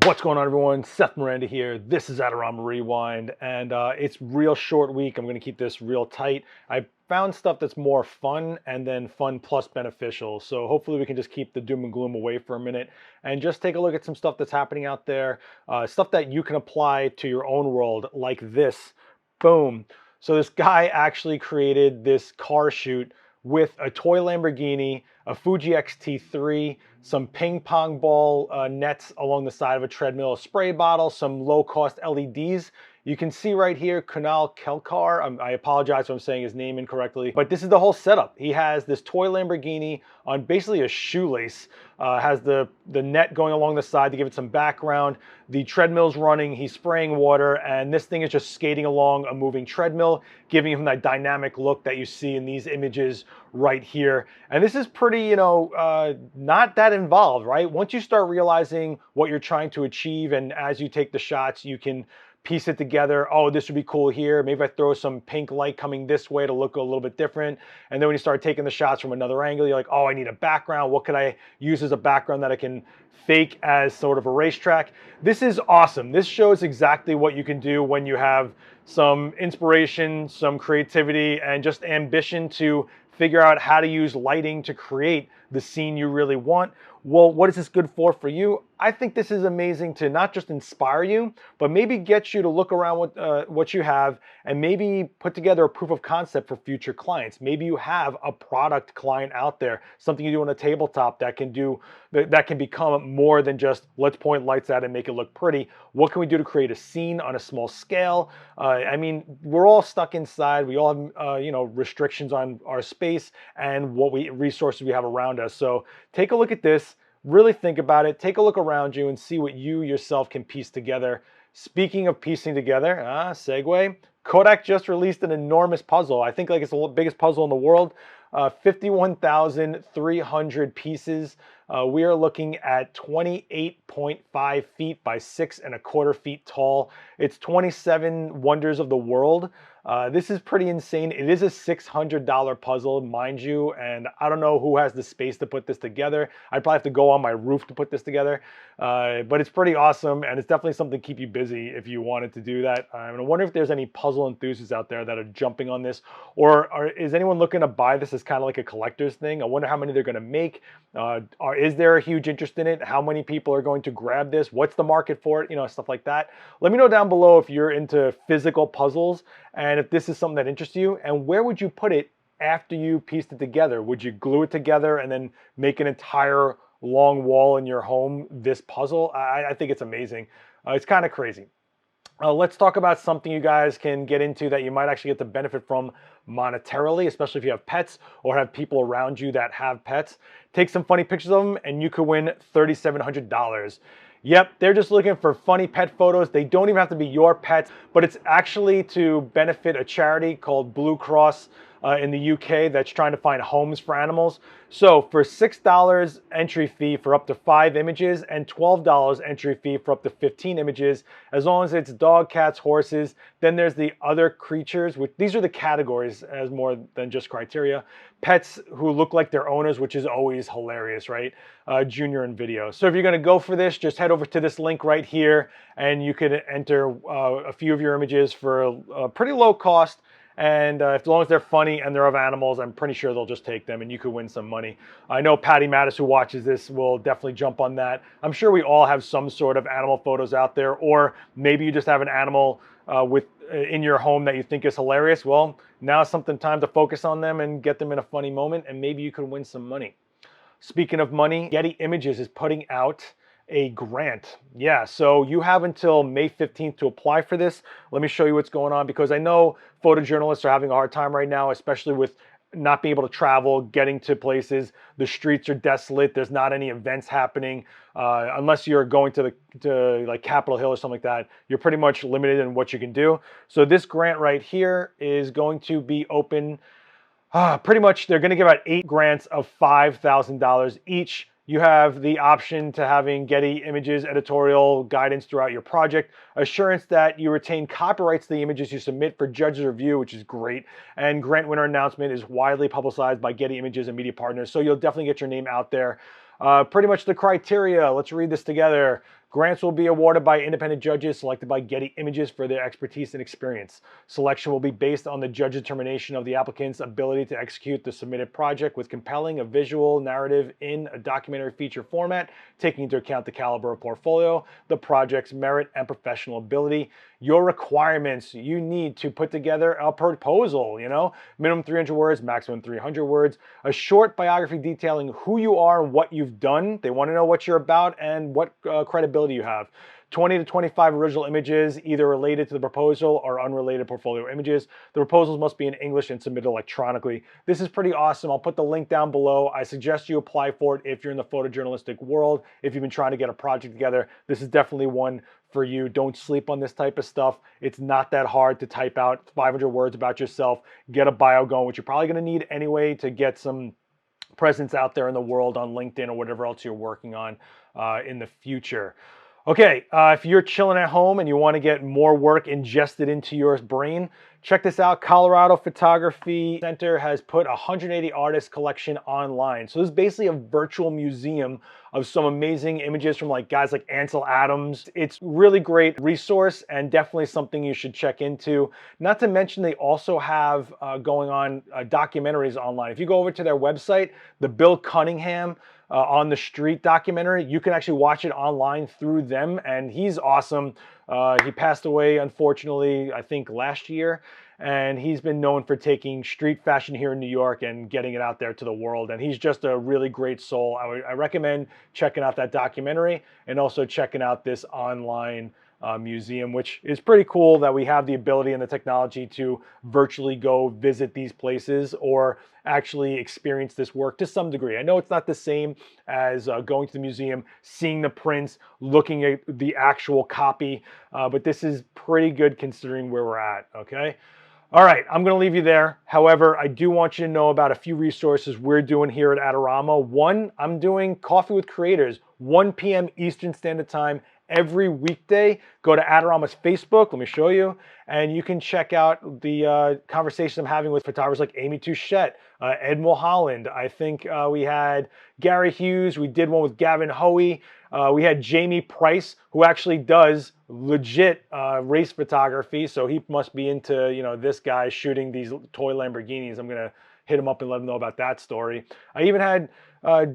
What's going on, everyone? Seth Miranda here. This is Adorama Rewind, and it's real short week. I'm going to keep this real tight. I found stuff that's more fun and then fun plus beneficial. So hopefully we can just keep the doom and gloom away for a minute and just take a look at some stuff that's happening out there, stuff that you can apply to your own world, like this. Boom. So this guy actually created this car shoot with a toy Lamborghini, a Fuji X-T3, some ping pong ball nets along the side of a treadmill, a spray bottle, some low-cost LEDs. You can see right here, Kunal Kelkar. I apologize if I'm saying his name incorrectly, but this is the whole setup. He has this toy Lamborghini on basically a shoelace, has the net going along the side to give it some background. The treadmill's running, he's spraying water, and this thing is just skating along a moving treadmill, giving him that dynamic look that you see in these images right here. And this is pretty, not that involved, right? Once you start realizing what you're trying to achieve, and as you take the shots, you can piece it together. Oh, this would be cool here. Maybe I throw some pink light coming this way to look a little bit different. And then when you start taking the shots from another angle, you're like, oh, I need a background. What could I use as a background that I can fake as sort of a racetrack? This is awesome. This shows exactly what you can do when you have some inspiration, some creativity, and just ambition to figure out how to use lighting to create the scene you really want. Well, what is this good for you? I think this is amazing to not just inspire you, but maybe get you to look around what you have and maybe put together a proof of concept for future clients. Maybe you have a product client out there, something you do on a tabletop that can become more than just let's point lights at it and make it look pretty. What can we do to create a scene on a small scale? I mean, we're all stuck inside. We all have restrictions on our space and what resources we have around us. So take a look at this. Really think about it. Take a look around you and see what you yourself can piece together. Speaking of piecing together, segue, Kodak just released an enormous puzzle. I think like it's the biggest puzzle in the world. 51,300 pieces. We are looking at 28.5 feet by 6.25 feet tall. It's 27 wonders of the world. This is pretty insane. It is a $600 puzzle, mind you, and I don't know who has the space to put this together. I'd probably have to go on my roof to put this together, but it's pretty awesome, and it's definitely something to keep you busy if you wanted to do that. I wonder if there's any puzzle enthusiasts out there that are jumping on this, or is anyone looking to buy this as kind of like a collector's thing? I wonder how many they're going to make. Is there a huge interest in it? How many people are going to grab this? What's the market for it? Stuff like that. Let me know down below if you're into physical puzzles and if this is something that interests you, and where would you put it after you pieced it together? Would you glue it together and then make an entire long wall in your home this puzzle? I think it's amazing. It's kind of crazy. Let's talk about something you guys can get into that you might actually get to benefit from monetarily, especially if you have pets or have people around you that have pets. Take some funny pictures of them and you could win $3,700. Yep, they're just looking for funny pet photos. They don't even have to be your pets, but it's actually to benefit a charity called Blue Cross in the UK that's trying to find homes for animals. So for $6 entry fee for up to 5 images and $12 entry fee for up to 15 images, as long as it's dog, cats, horses. Then there's the other creatures, which these are the categories as more than just criteria. Pets who look like their owners, which is always hilarious, right? Junior in video. So if you're gonna go for this, just head over to this link right here and you can enter a few of your images for a pretty low cost. And as long as they're funny and they're of animals, I'm pretty sure they'll just take them and you could win some money. I know Patty Mattis, who watches this, will definitely jump on that. I'm sure we all have some sort of animal photos out there, or maybe you just have an animal in your home that you think is hilarious. Well, now is time to focus on them and get them in a funny moment, and maybe you could win some money. Speaking of money, Getty Images is putting out a grant. Yeah, so you have until May 15th to apply for this. Let me show you what's going on, because I know photojournalists are having a hard time right now, especially with not being able to travel, getting to places. The streets are desolate. There's not any events happening. Unless you're going to like Capitol Hill or something like that, you're pretty much limited in what you can do. So this grant right here is going to be open. Pretty much they're going to give out 8 grants of $5,000 each. You have the option to having Getty Images editorial guidance throughout your project, assurance that you retain copyrights to the images you submit for judges' review, which is great, and grant winner announcement is widely publicized by Getty Images and media partners, so you'll definitely get your name out there. Pretty much the criteria, let's read this together. Grants will be awarded by independent judges selected by Getty Images for their expertise and experience. Selection will be based on the judge's determination of the applicant's ability to execute the submitted project with compelling a visual narrative in a documentary feature format, taking into account the caliber of portfolio, the project's merit, and professional ability. Your requirements: you need to put together a proposal, minimum 300 words, maximum 300 words, a short biography detailing who you are and what you've done. They want to know what you're about and what credibility you have. 20 to 25 original images, either related to the proposal or unrelated portfolio images. The proposals must be in English and submitted electronically. This is pretty awesome. I'll put the link down below. I suggest you apply for it if you're in the photojournalistic world. If you've been trying to get a project together, this is definitely one for you. Don't sleep on this type of stuff. It's not that hard to type out 500 words about yourself, get a bio going, which you're probably going to need anyway to get some presence out there in the world on LinkedIn or whatever else you're working on in the future. Okay, if you're chilling at home and you want to get more work ingested into your brain, check this out. Colorado Photography Center has put a 180 artist collection online. So this is basically a virtual museum of some amazing images from guys like Ansel Adams. It's really great resource and definitely something you should check into. Not to mention they also have going on documentaries online. If you go over to their website, the Bill Cunningham on the Street documentary, you can actually watch it online through them, and he's awesome. He passed away, unfortunately, I think last year, and he's been known for taking street fashion here in New York and getting it out there to the world, and he's just a really great soul. I recommend checking out that documentary and also checking out this online museum, which is pretty cool that we have the ability and the technology to virtually go visit these places or actually experience this work to some degree. I know it's not the same as going to the museum, seeing the prints, looking at the actual copy, but this is pretty good considering where we're at, okay? All right, I'm going to leave you there. However, I do want you to know about a few resources we're doing here at Adorama. One, I'm doing Coffee with Creators, 1 p.m. Eastern Standard Time every weekday. Go to Adorama's Facebook, let me show you, and you can check out the conversations I'm having with photographers like Amy Touchette, Ed Mulholland. I think we had Gary Hughes. We did one with Gavin Hoey. We had Jamie Price, who actually does legit race photography, so he must be into this guy shooting these toy Lamborghinis. I'm gonna hit him up and let him know about that story. I even had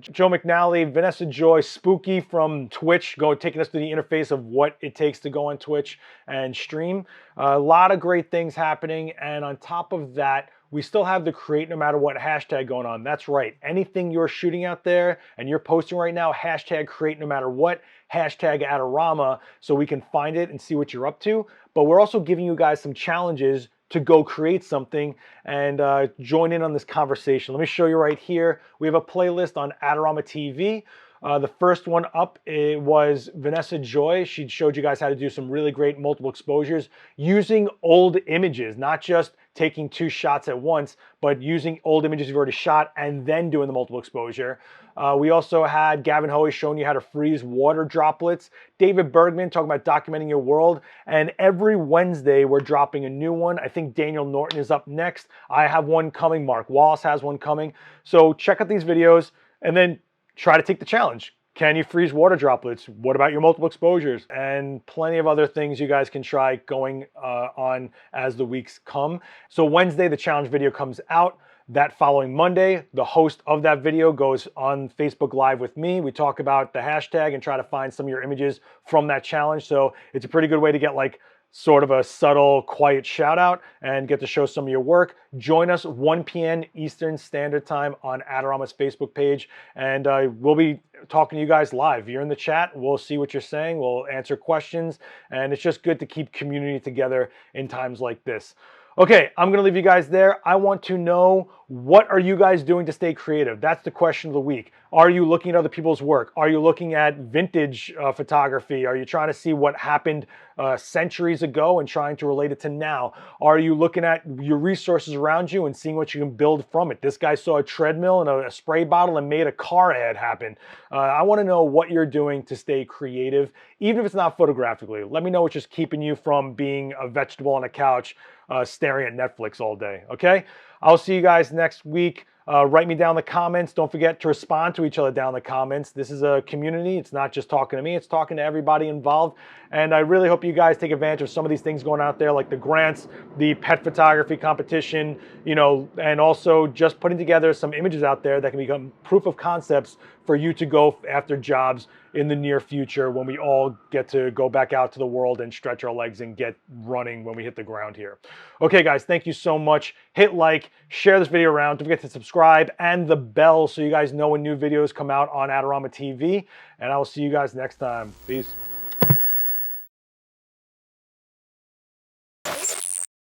Joe McNally, Vanessa Joy, Spooky from Twitch, taking us through the interface of what it takes to go on Twitch and stream. A lot of great things happening, and on top of that, we still have the Create No Matter What hashtag going on. That's right. Anything you're shooting out there and you're posting right now, hashtag Create No Matter What, hashtag Adorama, so we can find it and see what you're up to. But we're also giving you guys some challenges to go create something and join in on this conversation. Let me show you right here. We have a playlist on Adorama TV. The first one up, it was Vanessa Joy. She showed you guys how to do some really great multiple exposures using old images, not just taking 2 shots at once, but using old images you've already shot and then doing the multiple exposure. We also had Gavin Hoey showing you how to freeze water droplets. David Bergman talking about documenting your world. And every Wednesday, we're dropping a new one. I think Daniel Norton is up next. I have one coming. Mark Wallace has one coming. So check out these videos and then try to take the challenge. Can you freeze water droplets? What about your multiple exposures? And plenty of other things you guys can try going on as the weeks come. So Wednesday, the challenge video comes out. That following Monday, the host of that video goes on Facebook Live with me. We talk about the hashtag and try to find some of your images from that challenge. So it's a pretty good way to get sort of a subtle, quiet shout out and get to show some of your work. Join us 1 p.m. Eastern Standard Time on Adorama's Facebook page, and we'll be talking to you guys live. You're in the chat, we'll see what you're saying, we'll answer questions, and it's just good to keep community together in times like this. Okay, I'm gonna leave you guys there. I want to know, what are you guys doing to stay creative? That's the question of the week. Are you looking at other people's work? Are you looking at vintage photography? Are you trying to see what happened centuries ago and trying to relate it to now? Are you looking at your resources around you and seeing what you can build from it? This guy saw a treadmill and a spray bottle and made a car ad happen. I wanna know what you're doing to stay creative, even if it's not photographically. Let me know what's just keeping you from being a vegetable on a couch staring at Netflix all day, okay? I'll see you guys next week. Write me down in the comments. Don't forget to respond to each other down in the comments. This is a community. It's not just talking to me. It's talking to everybody involved. And I really hope you guys take advantage of some of these things going out there, like the grants, the pet photography competition, you know, and also just putting together some images out there that can become proof of concepts for you to go after jobs in the near future when we all get to go back out to the world and stretch our legs and get running when we hit the ground here. Okay, guys, thank you so much. Hit like, share this video around. Don't forget to subscribe and the bell so you guys know when new videos come out on Adorama TV. And I will see you guys next time. Peace.